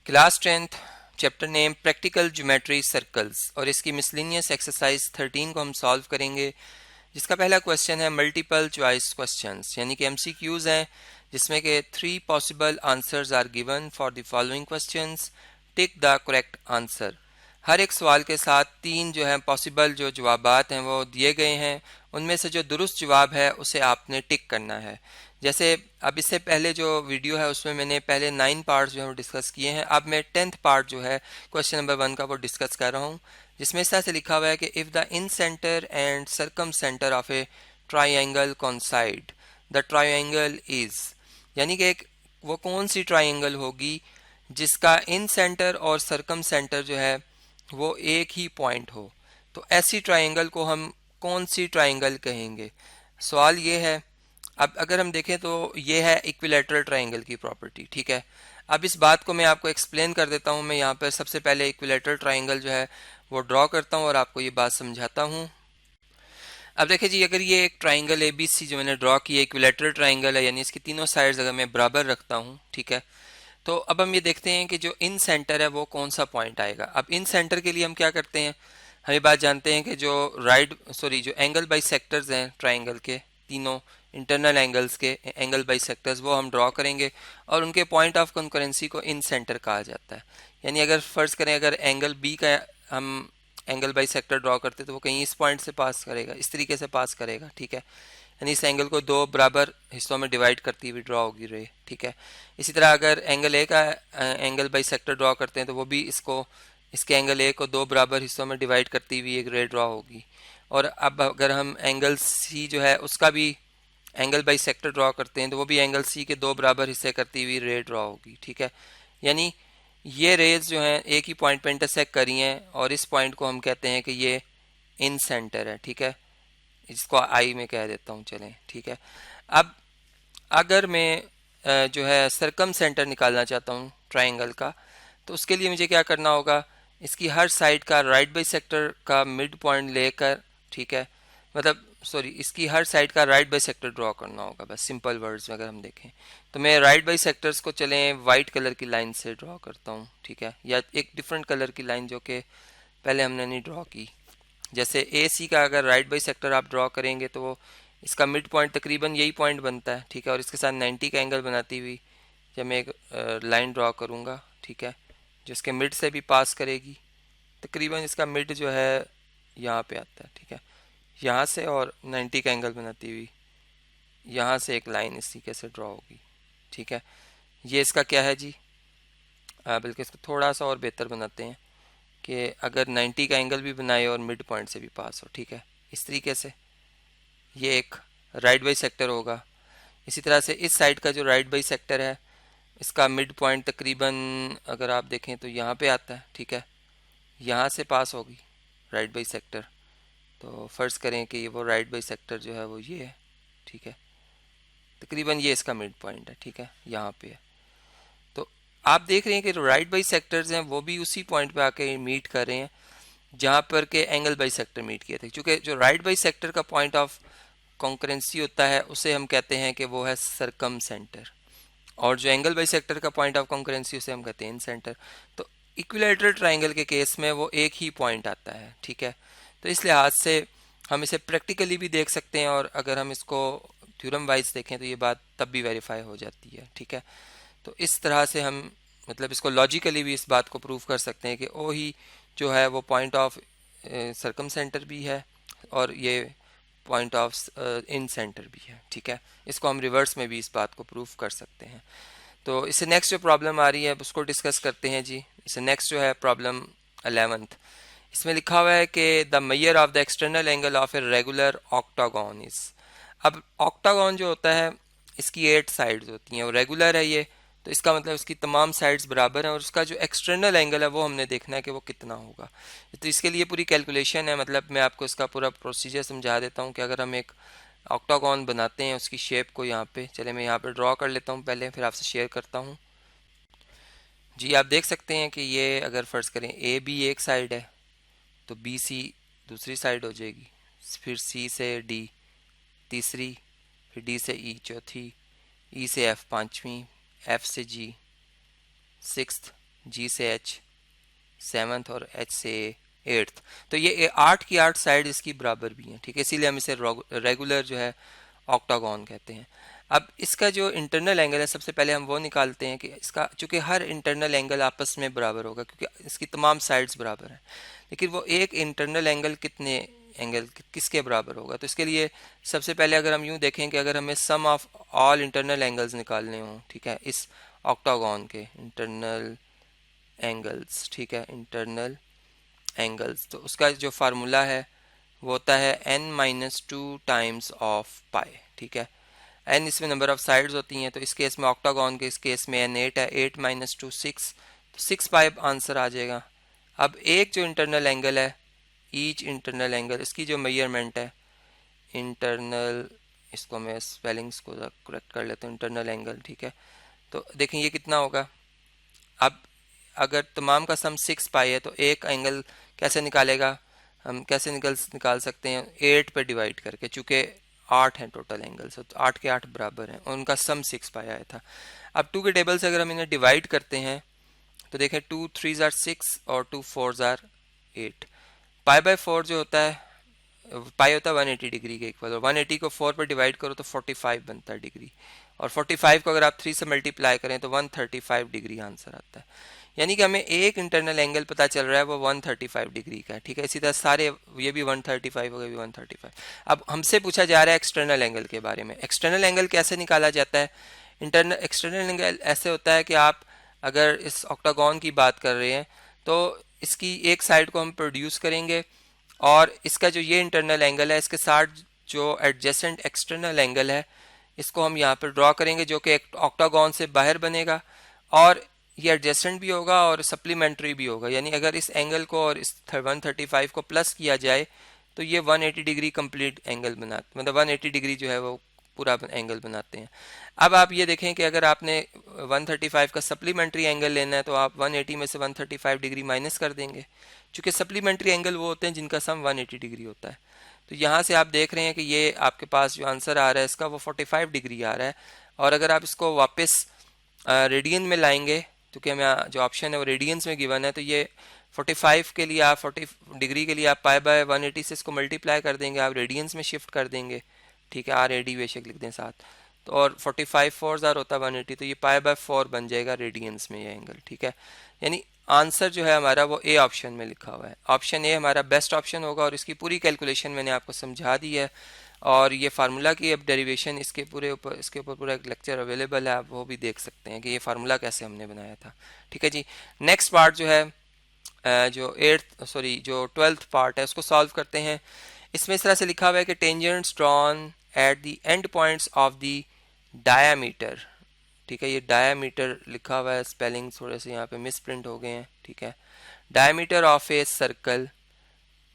Class 10th chapter name practical geometry circles और इसकी miscellaneous exercise 13 को हम सॉल्व करेंगे, जिसका पहला क्वेश्चन है मल्टीपल चॉइस क्वेश्चंस यानी कि एमसीक्यूज हैं, जिसमें के 3 possible answers are given for the following questions, tick the correct answer. हर एक सवाल के साथ 3 जो है पॉसिबल जो जवाबात हैं वो दिए गए हैं, उनमें से जो दुरुस्त जवाब है उसे आपने टिक करना है। जैसे अब इससे पहले जो वीडियो है उसमें मैंने पहले 9 पार्ट्स जो है वो डिस्कस किए हैं, अब मैं 10th पार्ट जो है क्वेश्चन नंबर 1 का वो डिस्कस कर रहा हूँ, जिसमें इस तरह से लिखा हुआ है कि if the in centre and circum centre of A triangle कॉन्साइड the triangle is, यानी कि वो कौन सी ट्राइंगल होगी जिसका इन सेंटर और सर्कम सेंटर जो है वो एक ही पॉइंट हो, तो ऐसी ट्राइंगल को हम कौन सी ट्राइंगल कहेंगे। सवाल ये है। अब अगर हम देखें तो ये है इक्विलैटरल ट्राइंगल की प्रॉपर्टी, ठीक है। अब इस बात को मैं आपको एक्सप्लेन कर देता हूँ। मैं यहाँ पर सबसे पहले इक्विलैटरल ट्राइंगल जो है वो ड्रॉ करता हूँ और आपको ये बात समझाता हूँ। अब देखिए जी, अगर ये एक ट्राइंगल ए बी सी जो मैंने ड्रॉ किया इक्विलैटरल ट्राइंगल है, यानी इसकी तीनों साइड्स अगर मैं बराबर रखता हूँ, ठीक है, तो अब हम ये देखते हैं कि जो इन सेंटर है वो कौन सा पॉइंट आएगा। अब इन सेंटर के लिए हम क्या करते हैं, हम ये बात जानते हैं कि जो जो एंगल बाई सेक्टर्स हैं ट्राइंगल के, तीनों इंटरनल एंगल्स के एंगल बाई सेक्टर्स वो हम ड्रॉ करेंगे और उनके पॉइंट ऑफ कॉन्करेंसी को इन सेंटर कहा जाता है। यानी अगर फर्ज करें अगर एंगल बी का हम एंगल बाई सेक्टर ड्रॉ करते तो वो कहीं इस पॉइंट से पास करेगा, इस तरीके से पास करेगा, ठीक है। यानी इस एंगल को दो बराबर हिस्सों में डिवाइड करती हुई ड्रॉ होगी रे, ठीक है। इसी तरह अगर एंगल ए का एंगल बाई सेक्टर ड्रॉ करते हैं तो वो भी इसके एंगल ए को दो बराबर हिस्सों में डिवाइड करती हुई एक रे ड्रॉ होगी। और अब अगर हम एंगल सी जो है उसका भी एंगल बाई सेक्टर ड्रॉ करते हैं तो वो भी एंगल सी के दो बराबर हिस्से करती हुई रे ड्रॉ होगी, ठीक है। यानी ये रेज जो हैं एक ही पॉइंट पे इंटरसेक्ट करी हैं और इस पॉइंट को हम कहते हैं कि ये इन सेंटर है, ठीक है। इसको आई में कह देता हूँ, चलें, ठीक है। अब अगर मैं जो है सरकम सेंटर निकालना चाहता हूँ ट्राइंगल का, तो उसके लिए मुझे क्या करना होगा, इसकी हर साइड का राइट बाई सेक्टर का मिड पॉइंट लेकर, ठीक है, मतलब सॉरी इसकी हर साइड का राइट बाई सेक्टर ड्रॉ करना होगा। बस सिंपल वर्ड्स में अगर हम देखें तो मैं राइट बाई सेक्टर्स को चलें वाइट कलर की लाइन से ड्रॉ करता हूँ, ठीक है, या एक डिफरेंट कलर की लाइन जो कि पहले हमने नहीं ड्रॉ की। जैसे ए सी का अगर राइट बाई सेक्टर आप ड्रॉ करेंगे तो वो इसका मिड पॉइंट तकरीबन यही पॉइंट बनता है, ठीक है, और इसके साथ 90 का एंगल बनाती हुई जब मैं एक लाइन ड्रॉ करूँगा, ठीक है, जो इसके मिड से भी पास करेगी, तकरीबन इसका मिड जो है यहाँ पे आता है, ठीक है, यहाँ से, और 90 का एंगल बनाती हुई यहाँ से एक लाइन इस तरीके से ड्रॉ होगी, ठीक है। ये इसका क्या है जी, बल्कि इसको थोड़ा सा और बेहतर बनाते हैं कि अगर 90 का एंगल भी बनाए और मिड पॉइंट से भी पास हो, ठीक है, इस तरीके से ये एक राइट बाई सेक्टर होगा। इसी तरह से इस साइड का जो राइट बाई सेक्टर है इसका मिड पॉइंट तकरीबन अगर आप देखें तो यहाँ पे आता है, ठीक है, यहाँ से पास होगी राइट बाई सेक्टर। तो फ़र्ज़ करें कि ये वो राइट बाई सेक्टर जो है वो ये है, ठीक है, तकरीबन ये इसका मिड पॉइंट है, ठीक है, यहाँ पे है। तो आप देख रहे हैं कि जो राइट बाई सेक्टर्स हैं वो भी उसी पॉइंट पे आके मीट कर रहे हैं जहाँ पर के एंगल बाई सेक्टर मीट किए थे, क्योंकि जो राइट बाई सेक्टर का पॉइंट ऑफ कॉन्करेंसी होता है उसे हम कहते हैं कि वो है सरकम सेंटर, और जो एंगल बाई सेक्टर का पॉइंट ऑफ कॉन्करेंसी उसे हम कहते हैं इन सेंटर। तो इक्विलैटरल ट्राइंगल के केस में वो एक ही पॉइंट आता है, ठीक है। तो इस लिहाज से हम इसे प्रैक्टिकली भी देख सकते हैं और अगर हम इसको थ्योरम वाइज देखें तो ये बात तब भी वेरीफाई हो जाती है, ठीक है। तो इस तरह से हम मतलब इसको लॉजिकली भी इस बात को प्रूव कर सकते हैं कि ओ ही जो है वो पॉइंट ऑफ सरकम सेंटर भी है और ये पॉइंट ऑफ इन सेंटर भी है, ठीक है। इसको हम रिवर्स में भी इस बात को प्रूव कर सकते हैं। तो इससे नेक्स्ट जो प्रॉब्लम आ रही है उसको डिस्कस करते हैं जी। इससे नेक्स्ट जो है प्रॉब्लम 11th, इसमें लिखा हुआ है कि the measure of the external angle of a regular octagon is. अब ऑक्टागोन जो होता है इसकी 8 साइड्स होती हैं और रेगुलर है ये, तो इसका मतलब इसकी तमाम साइड्स बराबर हैं और उसका जो एक्सटर्नल एंगल है वो हमने देखना है कि वो कितना होगा। तो इसके लिए पूरी कैलकुलेशन है, मतलब मैं आपको इसका पूरा प्रोसीजर समझा देता हूँ कि अगर हम एक ऑक्टागोन बनाते हैं उसकी शेप को यहाँ पे, चले मैं यहाँ पे ड्रॉ कर लेता हूँ पहले, फिर आपसे शेयर करता हूँ। जी आप देख सकते हैं कि ये अगर फ़र्ज़ करें ए बी एक साइड है तो बी सी दूसरी साइड हो जाएगी, फिर सी से डी तीसरी, फिर डी से ई चौथी, ई से एफ पाँचवीं, एफ से जी सिक्स्थ, जी से एच 7th और एच से 8th। तो ये 8 की 8 साइड इसकी बराबर भी हैं, ठीक है, इसीलिए हम इसे रेगुलर जो है ऑक्टागोन कहते हैं। अब इसका जो इंटरनल एंगल है, सबसे पहले हम वो निकालते हैं कि इसका, चूंकि हर इंटरनल एंगल आपस में बराबर होगा क्योंकि इसकी तमाम साइड्स बराबर हैं, लेकिन वो एक इंटरनल एंगल कितने एंगल किसके बराबर होगा। तो इसके लिए सबसे पहले अगर हम यूं देखें कि अगर हमें सम ऑफ ऑल इंटरनल एंगल्स निकालने हों, ठीक है, इस ऑक्टागोन के इंटरनल एंगल्स, ठीक है, इंटरनल एंगल्स, तो उसका जो फार्मूला है वो होता है n-2 टाइम्स ऑफ पाई, ठीक है। n इसमें नंबर ऑफ साइड्स होती हैं, तो इस केस में ऑक्टागोन के इस केस में n 8 है, 8 - 2 6, तो 6 पाई आंसर आ जाएगा। अब एक जो इंटरनल एंगल है, ईच इंटरनल एंगल, इसकी जो मेजरमेंट है इंटरनल, इसको मैं स्पेलिंग्स को करेक्ट कर लेता हूँ, इंटरनल एंगल, ठीक है। तो देखें ये कितना होगा। अब अगर तमाम का सम 6 पाई है तो एक एंगल कैसे निकालेगा, हम कैसे निकाल सकते हैं, 8 पे डिवाइड करके, चूँकि 8 हैं टोटल एंगल्स, तो 8 के 8 बराबर हैं और उनका सम 6 पाई आया था। अब 2 के टेबल से अगर हम इन्हें डिवाइड करते हैं तो देखें 2 3 आर 6 और 2 4 आर 8। पाई बाय 4 जो होता है, पाई होता है 180 डिग्री के इक्वल, और 180 को 4 पर डिवाइड करो तो 45 बनता है डिग्री, और 45 को अगर आप 3 से मल्टीप्लाई करें तो 135 डिग्री आंसर आता है। यानी कि हमें एक इंटरनल एंगल पता चल रहा है वो 135 डिग्री का है, ठीक है। इसी तरह सारे, ये भी 135 हो गया, भी 135। अब हमसे पूछा जा रहा है एक्सटर्नल एंगल के बारे में। एक्सटर्नल एंगल कैसे निकाला जाता है। एक्सटर्नल एंगल ऐसे होता है कि आप अगर इस ऑक्टागोन की बात कर रहे हैं तो इसकी एक साइड को हम प्रोड्यूस करेंगे और इसका जो ये इंटरनल एंगल है इसके साथ जो एडजेसेंट एक्सटर्नल एंगल है इसको हम यहाँ पर ड्रॉ करेंगे, जो कि ऑक्टागोन से बाहर बनेगा, और ये एडजेसेंट भी होगा और सप्लीमेंट्री भी होगा। यानी अगर इस एंगल को और इस 135 को प्लस किया जाए तो ये 180 डिग्री कंप्लीट एंगल बनाते, मतलब 180 डिग्री जो है वो पूरा एंगल बनाते हैं। अब आप ये देखें कि अगर आपने 135 का सप्लीमेंट्री एंगल लेना है तो आप 180 में से 135 डिग्री माइनस कर देंगे, क्योंकि सप्लीमेंट्री एंगल वो होते हैं जिनका सम 180 डिग्री होता है। तो यहाँ से आप देख रहे हैं कि ये आपके पास जो आंसर आ रहा है इसका वो 45 डिग्री आ रहा है। और अगर आप इसको वापस रेडियन में लाएंगे, क्योंकि हमें जो ऑप्शन है वो रेडियंस में गिवन है, तो ये 45 के लिए आप 40 डिग्री के लिए आप पाई बाय 180 से इसको मल्टीप्लाई कर देंगे, आप रेडियंस में शिफ्ट कर देंगे, ठीक है, RAD बेशक लिख दें साथ, तो और 45 4 होता है 180, तो ये पाई बाय 4 बन जाएगा रेडियंस में ये एंगल, ठीक है। यानी आंसर जो है हमारा वो ए ऑप्शन में लिखा हुआ है। ऑप्शन ए हमारा बेस्ट ऑप्शन होगा और इसकी पूरी कैलकुलेशन मैंने आपको समझा दी है, और ये फार्मूला की अब डेरिवेशन इसके ऊपर पूरा एक लेक्चर अवेलेबल है, आप वो भी देख सकते हैं कि ये फार्मूला कैसे हमने बनाया था, ठीक है जी। नेक्स्ट पार्ट जो है जो 12th पार्ट है उसको सॉल्व करते हैं। इसमें इस तरह से लिखा हुआ है कि tangents drawn at the end points of the diameter, ठीक है, ये डायामीटर लिखा हुआ है, स्पेलिंग थोड़े से यहाँ पे मिसप्रिंट हो गए हैं, ठीक है। Diameter of a circle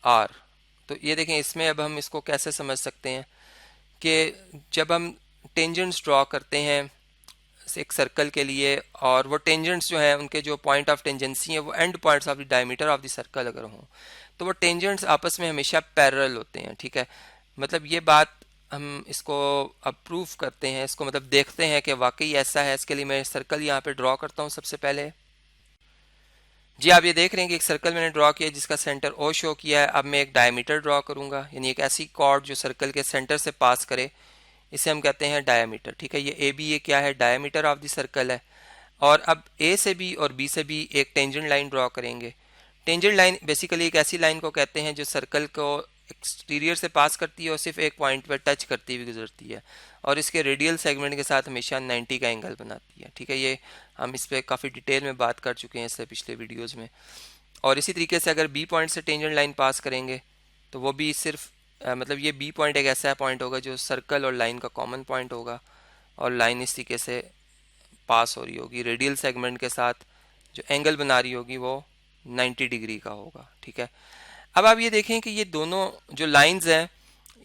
R, तो ये देखें इसमें अब हम इसको कैसे समझ सकते हैं कि जब हम टेंजेंट्स ड्रॉ करते हैं एक सर्कल के लिए, और वो टेंजेंट्स जो हैं उनके जो पॉइंट ऑफ टेंजेंसी है वो and points of the diameter of the circle अगर हों, तो वो टेंजेंट्स आपस में हमेशा पैरेलल होते हैं, ठीक है। मतलब ये बात हम इसको अप्रूव करते हैं, इसको मतलब देखते हैं कि वाकई ऐसा है। इसके लिए मैं सर्कल यहाँ पे ड्रॉ करता हूँ सबसे पहले। जी आप ये देख रहे हैं कि एक सर्कल मैंने ड्रॉ किया जिसका सेंटर ओ शो किया है। अब मैं एक डायमीटर ड्रॉ करूंगा, यानी एक ऐसी कॉर्ड जो सर्कल के सेंटर से पास करे, इसे हम कहते हैं डायमीटर, ठीक है। ये ए बी, ये क्या है, डायमीटर ऑफ द सर्कल है। और अब ए से भी और बी से भी एक टेंजेंट लाइन ड्रॉ करेंगे। टेंजेंट लाइन बेसिकली एक ऐसी लाइन को कहते हैं जो सर्कल को एक्सटीरियर से पास करती है और सिर्फ एक पॉइंट पर टच करती हुई गुजरती है, और इसके रेडियल सेगमेंट के साथ हमेशा 90 का एंगल बनाती है, ठीक है। ये हम इस पर काफ़ी डिटेल में बात कर चुके हैं इससे पिछले वीडियोज़ में। और इसी तरीके से अगर बी पॉइंट से टेंजेंट लाइन पास करेंगे तो वो भी सिर्फ मतलब ये बी पॉइंट एक ऐसा पॉइंट होगा जो सर्कल और लाइन का कॉमन पॉइंट होगा, और लाइन इस तरीके से पास हो रही होगी, रेडियल सेगमेंट के साथ जो एंगल बना रही होगी वो 90 डिग्री का होगा, ठीक है। अब आप ये देखें कि ये दोनों जो लाइंस हैं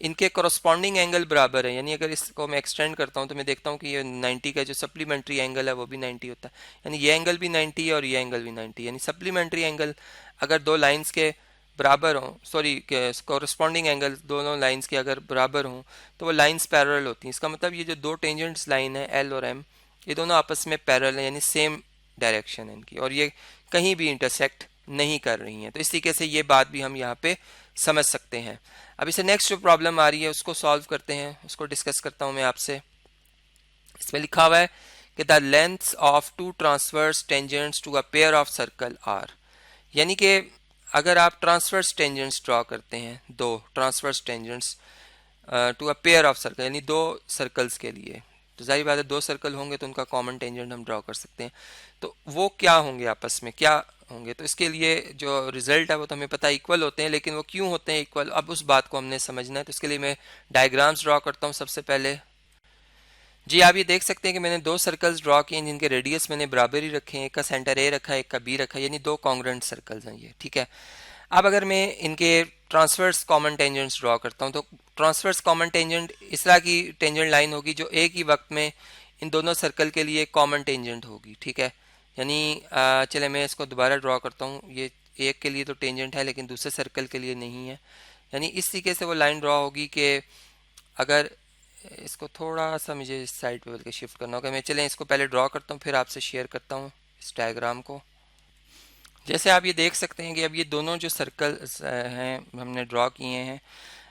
इनके करस्पॉन्डिंग एंगल बराबर है, यानी अगर इसको मैं एक्सटेंड करता हूँ तो मैं देखता हूँ कि ये 90 का जो सप्लीमेंट्री एंगल है वो भी 90 होता है, यानी ये एंगल भी 90 है और ये एंगल भी 90, यानी सप्लीमेंट्री एंगल अगर दो लाइंस के बराबर हों, कॉरस्पॉन्डिंग एंगल दोनों लाइंस के अगर बराबर हों तो वो लाइंस पैरेलल होती हैं। इसका मतलब ये जो दो टेंजेंट्स लाइन है एल और एम, ये दोनों आपस में पैरेलल हैं, यानी सेम डायरेक्शन है इनकी, और ये कहीं भी इंटरसेक्ट नहीं कर रही हैं। तो इस तरीके से ये बात भी हम यहाँ पे समझ सकते हैं। अब इसे नेक्स्ट जो प्रॉब्लम आ रही है उसको सॉल्व करते हैं, उसको डिस्कस करता हूँ मैं आपसे। इसमें लिखा हुआ है कि the lengths of two transverse tangents to a pair of circle are, यानी कि अगर आप ट्रांसवर्स टेंजेंट्स ड्रॉ करते हैं, दो transverse tangents to a pair of circle, यानी दो सर्कल्स के लिए, तो जाहिर बात है दो सर्कल होंगे तो उनका कॉमन टेंजेंट हम ड्रॉ कर सकते हैं। तो वो क्या होंगे, आपस में क्या होंगे? तो इसके लिए जो रिजल्ट है वो तो हमें पता है इक्वल होते हैं, लेकिन वो क्यों होते हैं इक्वल, अब उस बात को हमने समझना है। तो इसके लिए मैं डायग्राम्स ड्रॉ करता हूँ सबसे पहले। जी आप ये देख सकते हैं कि मैंने दो सर्कल्स ड्रॉ किए हैं जिनके रेडियस मैंने बराबर ही रखे हैं, एक का सेंटर ए रखा है, एक का बी रखा है, यानी दो कॉन्ग्रुएंट सर्कल्स हैं ये, ठीक है। अब अगर मैं इनके ट्रांसवर्स कॉमन टेंजेंट्स ड्रॉ करता हूँ, तो ट्रांसवर्स कॉमन टेंजेंट इस तरह की टेंजेंट लाइन होगी जो एक ही वक्त में इन दोनों सर्कल के लिए कॉमन टेंजेंट होगी, ठीक है। यानी चले मैं इसको दोबारा ड्रॉ करता हूँ, ये एक के लिए तो टेंजेंट है लेकिन दूसरे सर्कल के लिए नहीं है। यानी इस तरीके से वो लाइन ड्रॉ होगी कि अगर इसको थोड़ा सा मुझे इस साइड पे बल्कि शिफ्ट करना होगा, मैं चलें इसको पहले ड्रॉ करता हूँ फिर आपसे शेयर करता हूँ इस डायग्राम को। जैसे आप ये देख सकते हैं कि अब ये दोनों जो सर्कल्स हैं हमने ड्रॉ किए हैं,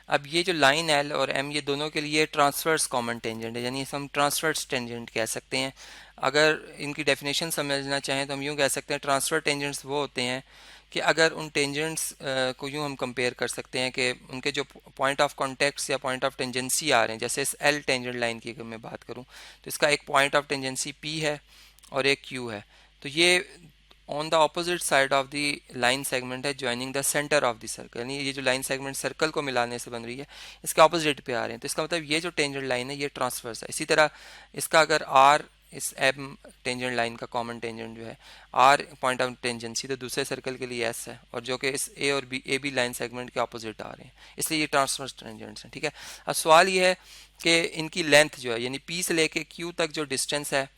अब ये जो लाइन एल और एम ये दोनों के लिए ट्रांसवर्स कॉमन टेंजेंट है, यानी इसे हम ट्रांसवर्स टेंजेंट कह सकते हैं। अगर इनकी डेफिनेशन समझना चाहें तो हम यूँ कह सकते हैं ट्रांसफर टेंजेंट्स वो होते हैं कि अगर उन टेंजेंट्स को यूँ हम कंपेयर कर सकते हैं कि उनके जो पॉइंट ऑफ कॉन्टेक्ट्स या पॉइंट ऑफ टेंजेंसी आ रहे हैं, जैसे इस एल टेंजेंट लाइन की अगर मैं बात करूँ तो इसका एक पॉइंट ऑफ टेंजेंसी पी है और एक क्यू है, तो ये on the opposite side of the line segment है joining the centre of the circle, यानी ये जो लाइन सेगमेंट सर्कल को मिलाने से बन रही है इसके ऑपोजिट पे आ रहे हैं। तो इसका मतलब ये जो टेंजेंट लाइन है ये ट्रांसवर्स है। इसी तरह इसका अगर आर इस एम टेंजेंट लाइन का कॉमन टेंजेंट जो है आर पॉइंट ऑफ टेंजेंसी, तो दूसरे सर्कल के लिए एस है, और जो कि इस ए और B A B line segment के ऑपोजिट आ रहे हैं, इसलिए ये ट्रांसवर्स टेंजेंट्स हैं, ठीक है। अब सवाल ये है कि इनकी लेंथ जो है यानी पी से लेके क्यू तक जो डिस्टेंस है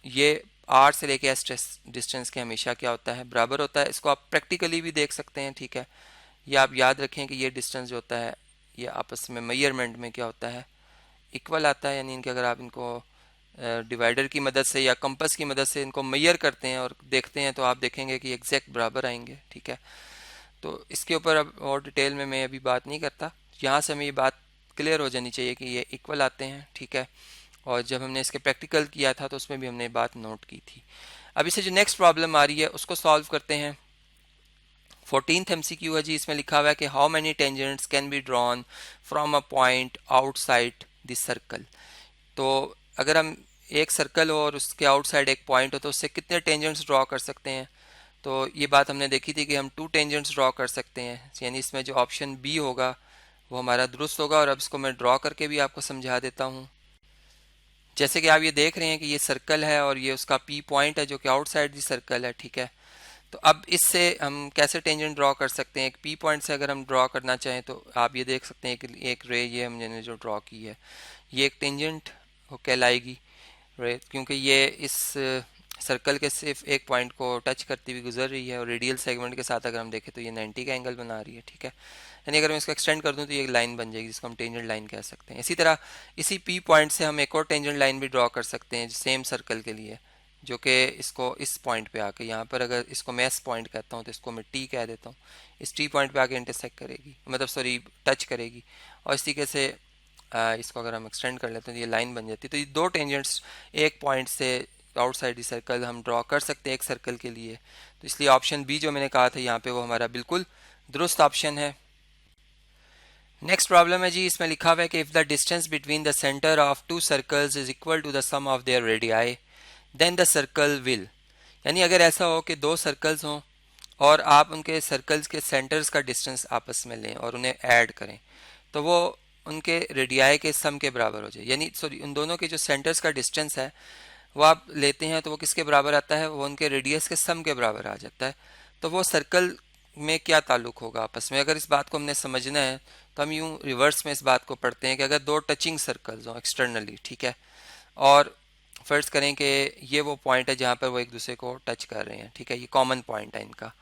ये आर से लेके एस डिस्टेंस के हमेशा क्या होता है, बराबर होता है। इसको आप प्रैक्टिकली भी देख सकते हैं, ठीक है। ये आप याद रखें कि ये डिस्टेंस जो होता है ये आपस में मेजरमेंट में क्या होता है, इक्वल आता है। यानी इनके अगर आप इनको डिवाइडर की मदद से या कंपास की मदद से इनको मेजर करते हैं और देखते हैं तो आप देखेंगे कि एग्जैक्ट बराबर आएंगे, ठीक है। तो इसके ऊपर अब और डिटेल में मैं अभी बात नहीं करता, यहाँ से हमें ये बात क्लियर हो जानी चाहिए कि ये इक्वल आते हैं, ठीक है। और जब हमने इसके प्रैक्टिकल किया था तो उसमें भी हमने बात नोट की थी। अब इसे जो नेक्स्ट प्रॉब्लम आ रही है उसको सॉल्व करते हैं। 14th MCQ है जी, इसमें लिखा हुआ है कि how many tangents can be drawn from a point outside this circle. तो अगर हम एक सर्कल हो और उसके आउटसाइड एक पॉइंट हो तो उससे कितने टेंजेंट्स ड्रॉ कर सकते हैं। तो ये बात हमने देखी थी कि हम 2 टेंजेंट्स ड्रॉ कर सकते हैं, यानी इसमें जो ऑप्शन बी होगा वो हमारा दुरुस्त होगा। और अब इसको मैं ड्रॉ करके भी आपको समझा देता हूँ। जैसे कि आप ये देख रहे हैं कि ये सर्कल है और ये उसका पी पॉइंट है जो कि आउटसाइड दी सर्कल है, ठीक है। तो अब इससे हम कैसे टेंजेंट ड्रॉ कर सकते हैं, एक पी पॉइंट से अगर हम ड्रॉ करना चाहें तो आप ये देख सकते हैं कि एक रे ये हमने जो ड्रॉ की है ये एक टेंजेंट कहलाएगी रे, क्योंकि ये इस सर्कल के सिर्फ एक पॉइंट को टच करती हुई गुजर रही है और रेडियल सेगमेंट के साथ अगर हम देखें तो ये 90 का एंगल बना रही है, ठीक है। यानी अगर मैं इसको एक्सटेंड कर दूं तो ये एक लाइन बन जाएगी जिसको हम टेंजेंट लाइन कह सकते हैं। इसी तरह इसी पी पॉइंट से हम एक और टेंजेंट लाइन भी ड्रॉ कर सकते हैं सेम सर्कल के लिए, जो कि इसको इस पॉइंट पे आके यहाँ पर अगर इसको मैं एस पॉइंट कहता हूँ तो इसको मैं टी कह देता हूँ, इस टी पॉइंट पे आके इंटरसेक्ट करेगी, मतलब सॉरी टच करेगी। और इस तरीके से इसको अगर हम एक्सटेंड कर लेते हैं तो ये लाइन बन जाती है। तो ये दो टेंजेंट्स एक पॉइंट से आउटसाइड दी सर्कल हम ड्रॉ कर सकते हैं एक सर्कल के लिए। तो इसलिए ऑप्शन बी जो मैंने कहा था यहाँ पे वो हमारा बिल्कुल दुरुस्त ऑप्शन है। नेक्स्ट प्रॉब्लम है जी, इसमें लिखा हुआ है कि if the distance between the centre of two circles is equal to the sum of their radii then the circle will. यानी अगर ऐसा हो कि दो सर्कल्स हों और आप उनके सर्कल्स के सेंटर्स का डिस्टेंस आपस में लें और उन्हें ऐड करें तो वो उनके रेडियाई के सम के बराबर हो जाए। यानी सॉरी उन दोनों के जो सेंटर्स का डिस्टेंस है वो आप लेते हैं तो वो किसके बराबर आता है, वो उनके रेडियस के सम के बराबर आ जाता है। तो वो सर्कल में क्या ताल्लुक होगा आपस में, अगर इस बात को हमने समझना है तो हम यूँ रिवर्स में इस बात को पढ़ते हैं कि अगर दो टचिंग सर्कल्स हों एक्सटर्नली, ठीक है, और फर्ज करें कि ये वो पॉइंट है जहाँ पर वो एक दूसरे को टच कर रहे हैं, ठीक है, ये कॉमन पॉइंट है इनका।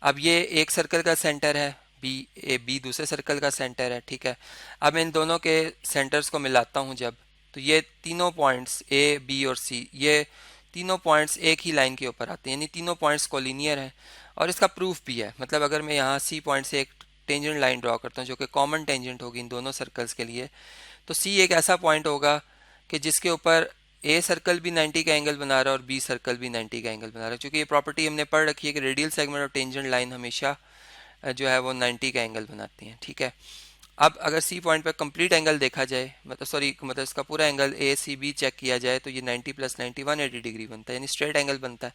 अब ये एक सर्कल का सेंटर है बी, ए बी दूसरे सर्कल का सेंटर है, ठीक है। अब इन दोनों के सेंटर्स को मिलाता हूँ जब, तो ये तीनों पॉइंट्स ए बी और सी ये तीनों पॉइंट्स एक ही लाइन के ऊपर आते हैं, यानी तीनों पॉइंट्स कोलिनियर हैं। और इसका प्रूफ भी है, मतलब अगर मैं यहाँ सी पॉइंट से एक टेंजेंट लाइन ड्रॉ करता हूँ जो कि कॉमन टेंजेंट होगी इन दोनों सर्कल्स के लिए, तो सी एक ऐसा पॉइंट होगा कि जिसके ऊपर ए सर्कल भी 90 का एंगल बना रहा है और बी सर्कल भी 90 का एंगल बना रहा है। क्योंकि ये प्रॉपर्टी हमने पढ़ रखी है कि रेडियल सेगमेंट और टेंजेंट लाइन हमेशा जो है वो 90 का एंगल बनाती हैं, ठीक है। अब अगर सी पॉइंट पर कंप्लीट एंगल देखा जाए, मतलब इसका पूरा angle A C B check किया जाए, तो ये 90 प्लस 90 180 डिग्री बनता है, यानी स्ट्रेट एंगल बनता है।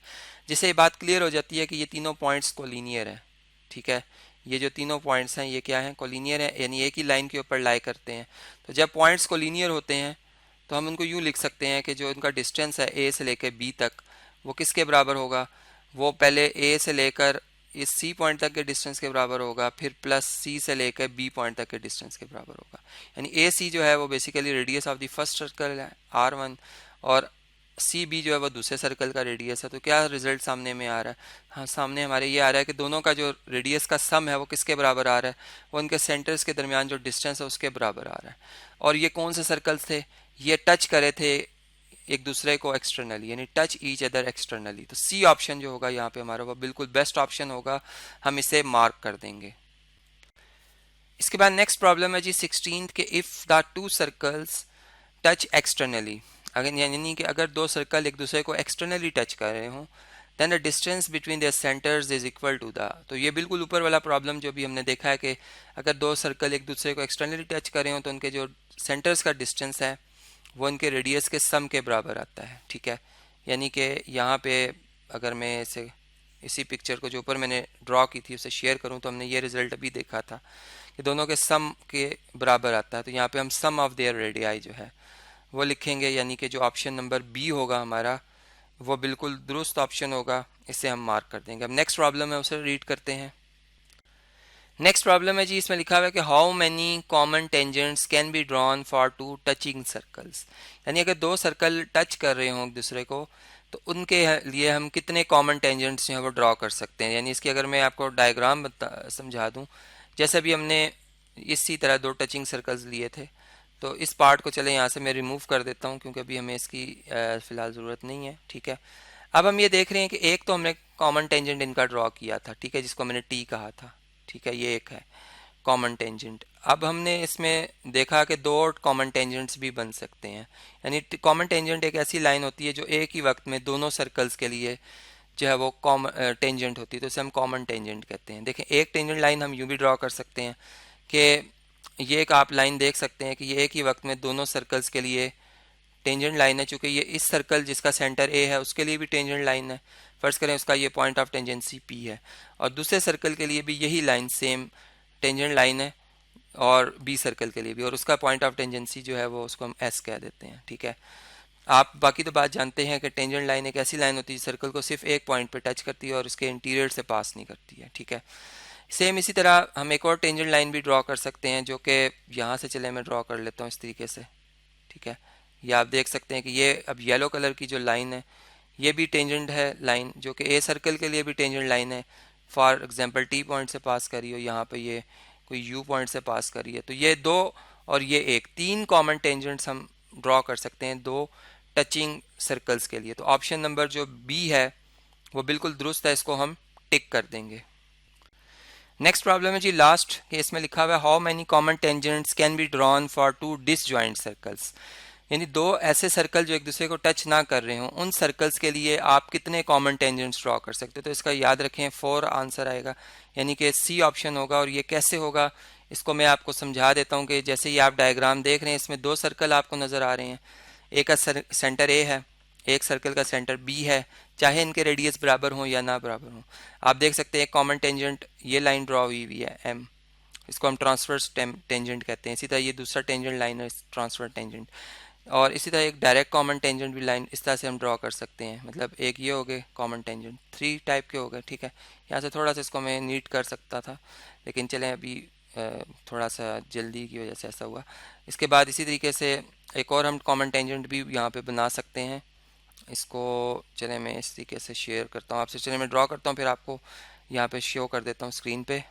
जिससे ये बात क्लियर हो जाती है कि ये तीनों पॉइंट्स कोलिनियर हैं, ठीक है। ये जो तीनों पॉइंट्स हैं ये क्या हैं, कोलिनियर है, यानी एक ही लाइन के ऊपर लाई करते हैं। तो जब पॉइंट्स कोलिनियर होते हैं तो हम उनको यूँ लिख सकते हैं कि जो इनका डिस्टेंस है ए से लेकर बी तक, वो किसके बराबर होगा, वो पहले ए से लेकर इस सी पॉइंट तक के डिस्टेंस के बराबर होगा, फिर प्लस सी से लेकर बी पॉइंट तक के डिस्टेंस के बराबर होगा। यानी ए सी जो है वो basically radius of the first circle है R1, और सी बी जो है वो दूसरे सर्कल का रेडियस है। तो क्या रिजल्ट सामने में आ रहा है, हाँ सामने हमारे ये आ रहा है कि दोनों का जो रेडियस का सम है वो किसके बराबर आ रहा है, वो उनके सेंटर्स के दरमियान जो डिस्टेंस है उसके बराबर आ रहा है। और ये कौन से सर्कल्स थे, ये टच करे थे एक दूसरे को एक्सटर्नली, यानी टच ईच अदर एक्सटर्नली। तो सी ऑप्शन जो होगा यहाँ पे हमारा वो बिल्कुल बेस्ट ऑप्शन होगा, हम इसे मार्क कर देंगे। इसके बाद नेक्स्ट प्रॉब्लम है जी 16 के if the two circles touch externally, अगर यानी कि अगर दो सर्कल एक दूसरे को एक्सटर्नली टच कर रहे हों, then the distance between their centres is equal to the, तो ये बिल्कुल ऊपर वाला प्रॉब्लम जो भी हमने देखा है कि अगर दो सर्कल एक दूसरे को एक्सटर्नली टच कर रहे हो तो उनके जो सेंटर्स का डिस्टेंस है वो उनके रेडियस के सम के बराबर आता है, ठीक है। यानी कि यहाँ पे अगर मैं इसी पिक्चर को जो ऊपर मैंने ड्रॉ की थी उसे शेयर करूँ तो हमने ये रिजल्ट अभी देखा था कि दोनों के सम के बराबर आता है। तो यहाँ पे हम सम ऑफ देयर रेडियाई जो है वो लिखेंगे, यानी कि जो ऑप्शन नंबर बी होगा हमारा वो बिल्कुल दुरुस्त ऑप्शन होगा, इसे हम मार्क कर देंगे। अब नेक्स्ट प्रॉब्लम है उसे रीड करते हैं। नेक्स्ट प्रॉब्लम है जी, इसमें लिखा हुआ है कि how many common tangents can be drawn for two touching circles, यानी अगर दो सर्कल टच कर रहे हों एक दूसरे को तो उनके लिए हम कितने कॉमन टेंजेंट्स जो है वो ड्रॉ कर सकते हैं। यानी इसकी अगर मैं आपको डायग्राम समझा दूं, जैसे भी हमने इसी तरह दो टचिंग सर्कल्स लिए थे, तो इस पार्ट को चले यहाँ से मैं रिमूव कर देता हूँ क्योंकि अभी हमें इसकी फ़िलहाल ज़रूरत नहीं है, ठीक है। अब हम ये देख रहे हैं कि एक तो हमने कॉमन टेंजेंट इनका ड्रॉ किया था, ठीक है, जिसको मैंने टी कहा था, ठीक है, ये एक है कॉमन टेंजेंट। अब हमने इसमें देखा कि दो और कॉमन टेंजेंट्स भी बन सकते हैं, यानी कॉमन टेंजेंट एक ऐसी लाइन होती है जो एक ही वक्त में दोनों सर्कल्स के लिए जो है वो कॉमन टेंजेंट होती है, तो इसे हम कॉमन टेंजेंट कहते हैं। देखें एक टेंजेंट लाइन हम यूँ भी ड्रॉ कर सकते हैं कि ये एक आप लाइन देख सकते हैं कि ये एक ही वक्त में दोनों सर्कल्स के लिए टेंजेंट लाइन है। चूँकि ये इस सर्कल जिसका सेंटर ए है उसके लिए भी टेंजेंट लाइन है, फर्ज करें उसका ये पॉइंट ऑफ टेंजेंसी पी है, और दूसरे सर्कल के लिए भी यही लाइन सेम टेंजेंट लाइन है, और बी सर्कल के लिए भी, और उसका पॉइंट ऑफ टेंजेंसी जो है वो उसको हम एस कह देते हैं, ठीक है। आप बाकी तो बात जानते हैं कि टेंजेंट लाइन एक ऐसी लाइन होती है सर्कल को सिर्फ एक पॉइंट पे टच करती है और उसके इंटीरियर से पास नहीं करती है, ठीक है। सेम इसी तरह हम एक और टेंजेंट लाइन भी ड्रॉ कर सकते हैं जो कि यहाँ से चले मैं ड्रॉ कर लेता हूँ इस तरीके से, ठीक है। ये आप देख सकते हैं कि ये अब येलो कलर की जो लाइन है ये भी टेंजेंट है लाइन, जो कि ए सर्कल के लिए भी टेंजेंट लाइन है। फॉर एग्जांपल टी पॉइंट से पास करी हो, यहाँ पे ये कोई यू पॉइंट से पास करी है, तो ये दो और ये एक, तीन कॉमन टेंजेंट्स हम ड्रॉ कर सकते हैं दो टचिंग सर्कल्स के लिए। तो ऑप्शन नंबर जो बी है वो बिल्कुल दुरुस्त है, इसको हम टिक कर देंगे। नेक्स्ट प्रॉब्लम है जी लास्ट केस में लिखा हुआ है how many common tangents can be drawn for two disjoint circles, यानी दो ऐसे सर्कल जो एक दूसरे को टच ना कर रहे हों उन सर्कल्स के लिए आप कितने कॉमन टेंजेंट्स ड्रॉ कर सकते हो। तो इसका याद रखें 4 आंसर आएगा, यानी कि सी ऑप्शन होगा। और ये कैसे होगा इसको मैं आपको समझा देता हूँ कि जैसे ही आप डायग्राम देख रहे हैं इसमें दो सर्कल आपको नज़र आ रहे हैं, एक का सेंटर ए है, एक सर्कल का सेंटर बी है, चाहे इनके रेडियस बराबर हों या ना बराबर हों। आप देख सकते हैं एक कॉमन टेंजेंट ये लाइन ड्रॉ हुई हुई है एम, इसको हम ट्रांसवर्स टेंजेंट कहते हैं। इसी तरह ये दूसरा टेंजेंट लाइन है ट्रांसफर टेंजेंट, और इसी तरह एक डायरेक्ट कॉमन टेंजेंट भी लाइन इस तरह से हम ड्रॉ कर सकते हैं। मतलब एक ये हो गए कॉमन टेंजेंट, 3 टाइप के हो गए, ठीक है। यहाँ से थोड़ा सा इसको मैं नीट कर सकता था लेकिन चलें अभी थोड़ा सा जल्दी की वजह से ऐसा हुआ। इसके बाद इसी तरीके से एक और हम कॉमन टेंजेंट भी यहाँ पे बना सकते हैं। इसको चलें मैं इस तरीके से शेयर करता हूँ आपसे, चलें मैं ड्रॉ करता हूँ फिर आपको यहाँ पे शो कर देता हूँ स्क्रीन पे।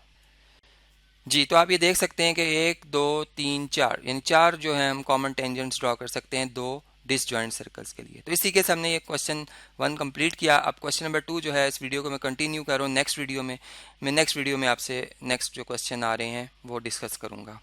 जी, तो आप ये देख सकते हैं कि 1 2 3 4 यानी 4 जो है हम कॉमन टेंजेंट्स ड्रॉ कर सकते हैं दो डिसजॉइंट सर्कल्स के लिए। तो इसी के सामने ये क्वेश्चन 1 कंप्लीट किया। अब क्वेश्चन नंबर 2 जो है, इस वीडियो को मैं कंटिन्यू कर रहा हूँ नेक्स्ट वीडियो में। मैं नेक्स्ट वीडियो में आपसे नेक्स्ट जो क्वेश्चन आ रहे हैं वो डिस्कस करूँगा।